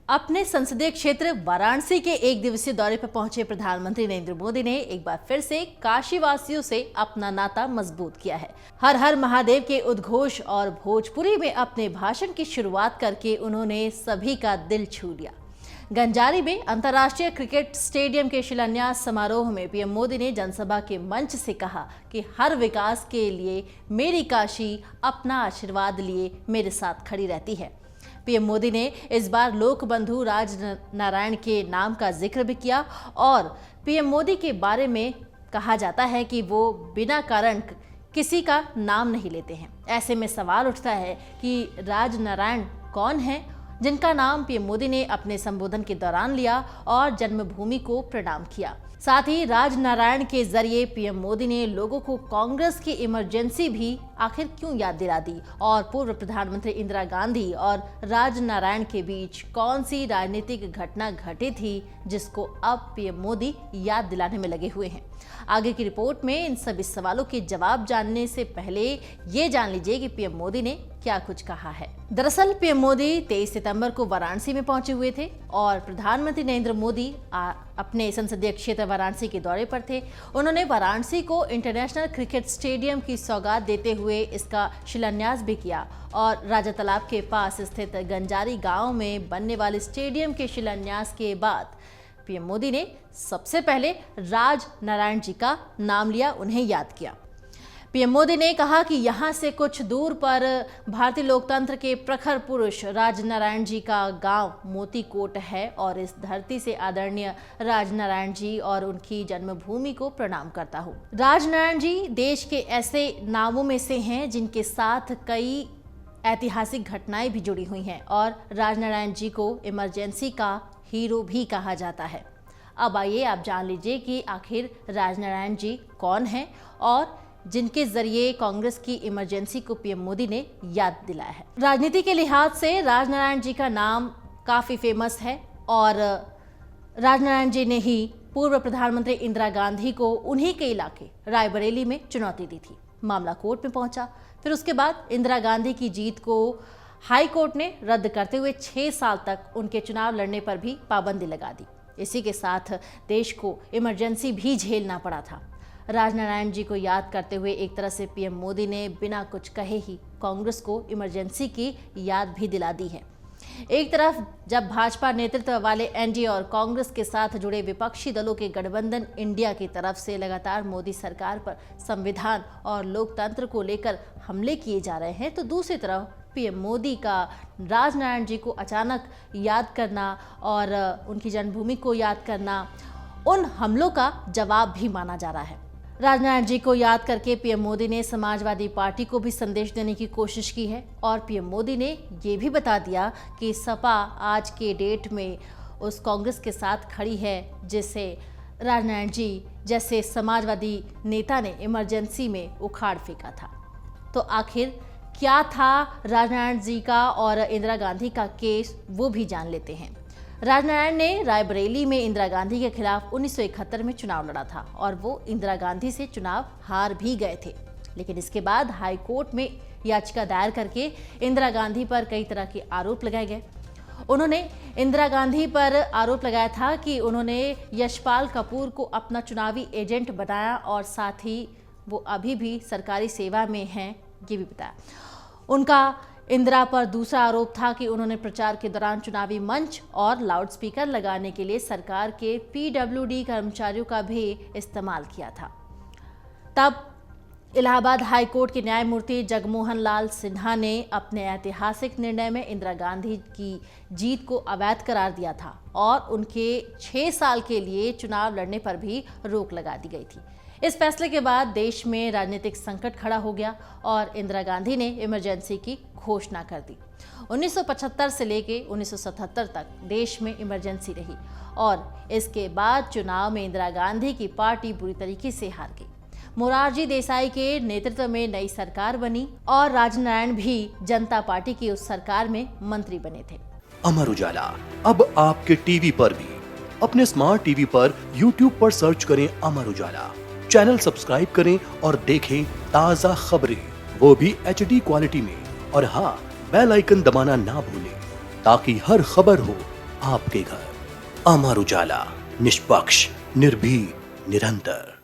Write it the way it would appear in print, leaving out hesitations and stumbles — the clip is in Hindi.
अपने संसदीय क्षेत्र वाराणसी के एक दिवसीय दौरे पर पहुंचे प्रधानमंत्री नरेंद्र मोदी ने एक बार फिर से काशी वासियों से अपना नाता मजबूत किया है। हर हर महादेव के उद्घोष और भोजपुरी में अपने भाषण की शुरुआत करके उन्होंने सभी का दिल छू लिया। गंजारी में अंतर्राष्ट्रीय क्रिकेट स्टेडियम के शिलान्यास समारोह में पीएम मोदी ने जनसभा के मंच से कहा कि हर विकास के लिए मेरी काशी अपना आशीर्वाद लिए मेरे साथ खड़ी रहती है। पीएम मोदी ने इस बार लोक बंधु राज नारायण के नाम का जिक्र भी किया और पीएम मोदी के बारे में कहा जाता है कि वो बिना कारण किसी का नाम नहीं लेते हैं। ऐसे में सवाल उठता है कि राज नारायण कौन है जिनका नाम पीएम मोदी ने अपने संबोधन के दौरान लिया और जन्मभूमि को प्रणाम किया। साथ ही राज नारायण के जरिए पीएम मोदी ने लोगों को कांग्रेस की इमरजेंसी भी आखिर क्यों याद दिला दी और पूर्व प्रधानमंत्री इंदिरा गांधी और राज नारायण के बीच कौन सी राजनीतिक घटना घटी थी जिसको अब पीएम मोदी याद दिलाने में लगे हुए हैं। आगे की रिपोर्ट में इन सभी सवालों के जवाब जानने से पहले ये जान लीजिए कि पीएम मोदी ने क्या कुछ कहा है। दरअसल पीएम मोदी 23 सितंबर को वाराणसी में पहुंचे हुए थे और प्रधानमंत्री नरेंद्र मोदी अपने संसदीय क्षेत्र वाराणसी के दौरे पर थे। उन्होंने वाराणसी को इंटरनेशनल क्रिकेट स्टेडियम की सौगात देते हुए इसका शिलान्यास भी किया और राजा तालाब के पास स्थित गंजारी गांव में बनने वाले स्टेडियम के शिलान्यास के बाद पीएम मोदी ने सबसे पहले राज नारायण जी का नाम लिया, उन्हें याद किया। पीएम मोदी ने कहा कि यहाँ से कुछ दूर पर भारतीय लोकतंत्र के प्रखर पुरुष राज नारायण जी का गांव मोतीकोट है और इस धरती से आदरणीय राज नारायण जी और उनकी जन्मभूमि को प्रणाम करता हूँ। राज नारायण जी देश के ऐसे नामों में से हैं जिनके साथ कई ऐतिहासिक घटनाएं भी जुड़ी हुई हैं और राज नारायण जी को इमरजेंसी का हीरो भी कहा जाता है। अब आइए आप जान लीजिए कि आखिर राज नारायण जी कौन हैं और जिनके जरिए कांग्रेस की इमरजेंसी को पीएम मोदी ने याद दिलाया है। राजनीति के लिहाज से राज नारायण जी का नाम काफी फेमस है और राज नारायण जी ने ही पूर्व प्रधानमंत्री इंदिरा गांधी को उन्हीं के इलाके रायबरेली में चुनौती दी थी। मामला कोर्ट में पहुंचा, फिर उसके बाद इंदिरा गांधी की जीत को हाई कोर्ट ने रद्द करते हुए 6 साल तक उनके चुनाव लड़ने पर भी पाबंदी लगा दी। इसी के साथ देश को इमरजेंसी भी झेलना पड़ा था। राज नारायण जी को याद करते हुए एक तरह से पीएम मोदी ने बिना कुछ कहे ही कांग्रेस को इमरजेंसी की याद भी दिला दी है। एक तरफ जब भाजपा नेतृत्व वाले एनडीए और कांग्रेस के साथ जुड़े विपक्षी दलों के गठबंधन इंडिया की तरफ से लगातार मोदी सरकार पर संविधान और लोकतंत्र को लेकर हमले किए जा रहे हैं, तो दूसरी तरफ पीएम मोदी का राज नारायण जी को अचानक याद करना और उनकी जन्मभूमि को याद करना उन हमलों का जवाब भी माना जा रहा है। राज नारायण जी को याद करके पीएम मोदी ने समाजवादी पार्टी को भी संदेश देने की कोशिश की है और पीएम मोदी ने ये भी बता दिया कि सपा आज के डेट में उस कांग्रेस के साथ खड़ी है जिसे राज नारायण जी जैसे समाजवादी नेता ने इमरजेंसी में उखाड़ फेंका था। तो आखिर क्या था राज नारायण जी का और इंदिरा गांधी का केस, वो भी जान लेते हैं। राज नारायण ने रायबरेली में इंदिरा गांधी के खिलाफ 1971 में चुनाव लड़ा था और वो इंदिरा गांधी से चुनाव हार भी गए थे, लेकिन इसके बाद हाई कोर्ट में याचिका दायर करके इंदिरा गांधी पर कई तरह के आरोप लगाए गए। उन्होंने इंदिरा गांधी पर आरोप लगाया था कि उन्होंने यशपाल कपूर को अपना चुनावी एजेंट बनाया और साथ ही वो अभी भी सरकारी सेवा में हैं, ये भी बताया। उनका इंदिरा पर दूसरा आरोप था कि उन्होंने प्रचार के दौरान चुनावी मंच और लाउडस्पीकर लगाने के लिए सरकार के पीडब्ल्यूडी कर्मचारियों का भी इस्तेमाल किया था। तब इलाहाबाद हाई कोर्ट के न्यायमूर्ति जगमोहन लाल सिन्हा ने अपने ऐतिहासिक निर्णय में इंदिरा गांधी की जीत को अवैध करार दिया था और उनके 6 साल के लिए चुनाव लड़ने पर भी रोक लगा दी गई थी। इस फैसले के बाद देश में राजनीतिक संकट खड़ा हो गया और इंदिरा गांधी ने इमरजेंसी की घोषणा कर दी। 1975 से लेके 1977 तक देश में इमरजेंसी रही और इसके बाद चुनाव में इंदिरा गांधी की पार्टी बुरी तरीके से हार गई। मोरारजी देसाई के नेतृत्व में नई सरकार बनी और राज नारायण भी जनता पार्टी की उस सरकार में मंत्री बने थे। अमर उजाला अब आपके टीवी पर भी। अपने स्मार्ट टीवी पर यूट्यूब पर सर्च करें अमर उजाला, चैनल सब्सक्राइब करें और देखें ताज़ा खबरें, वो भी HD क्वालिटी में। और हाँ, बेल आइकन दबाना ना भूलें ताकि हर खबर हो आपके घर। अमर उजाला, निष्पक्ष, निर्भीक, निरंतर।